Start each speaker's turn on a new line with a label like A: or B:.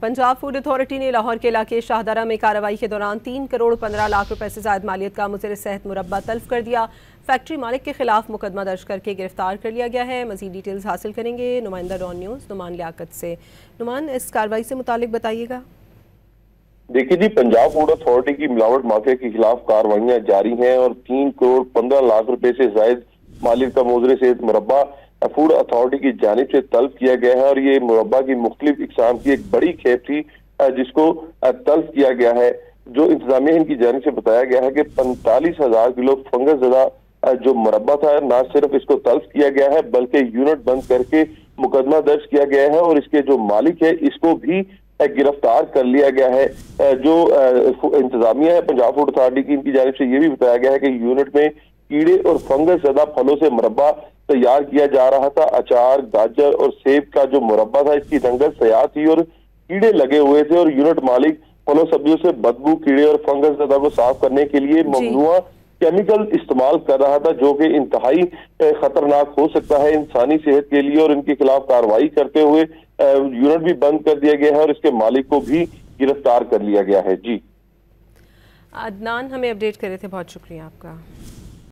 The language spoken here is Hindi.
A: पंजाब फूड अथॉरिटी ने लाहौर के इलाके शाहदरा में कार्रवाई के दौरान 3 करोड़ 15 लाख रुपए से ज्यादा मालियत का मुज़र सेहत मुरब्बा तल्फ कर दिया। फैक्ट्री मालिक के खिलाफ मुकदमा दर्ज करके गिरफ्तार कर लिया गया है। मजीद डिटेल्स हासिल करेंगे नुमाइंदा डॉन न्यूज़ नुमान लियाकत से। नुमान, इस कार्रवाई से मुतालिक बताइएगा।
B: देखिए जी, पंजाब फूड अथॉरिटी की मिलावट माफिया के खिलाफ कार्रवाइयां जारी हैं और 3 करोड़ 15 लाख रुपए से जायद मालिक का मुज़र सेहत मुरब्बा फूड अथॉरिटी की जानिब से तलब किया गया है। और ये मुरब्बा की मुख्तलिफ इकसाम की एक बड़ी खेप थी जिसको तलब किया गया है। जो इंतजामिया इनकी जानिब से बताया गया है कि 45,000 किलो फंगस ज़दा जो मुरब्बा था, ना सिर्फ इसको तलब किया गया है बल्कि यूनिट बंद करके मुकदमा दर्ज किया गया है और इसके जो मालिक है इसको भी गिरफ्तार कर लिया गया है। जो इंतजामिया है पंजाब फूड अथॉरिटी की, इनकी जानिब से ये भी बताया गया है कि यूनिट में कीड़े और फंगस ज़दा फलों से मुरब्बा तैयार किया जा रहा था। अचार, गाजर और सेब का जो मुरब्बा था इसकी रंगत सयाह थी और कीड़े लगे हुए थे और यूनिट मालिक फलों सब्जियों से बदबू, कीड़े और फंगस ज़दा को साफ करने के लिए ममनुआ केमिकल इस्तेमाल कर रहा था, जो कि इंतहाई खतरनाक हो सकता है इंसानी सेहत के लिए। और इनके खिलाफ कार्रवाई करते हुए यूनिट भी बंद कर दिया गया है और इसके मालिक को भी गिरफ्तार कर लिया गया है। जी
A: अदनान, हमें अपडेट कर रहे थे, बहुत शुक्रिया आपका।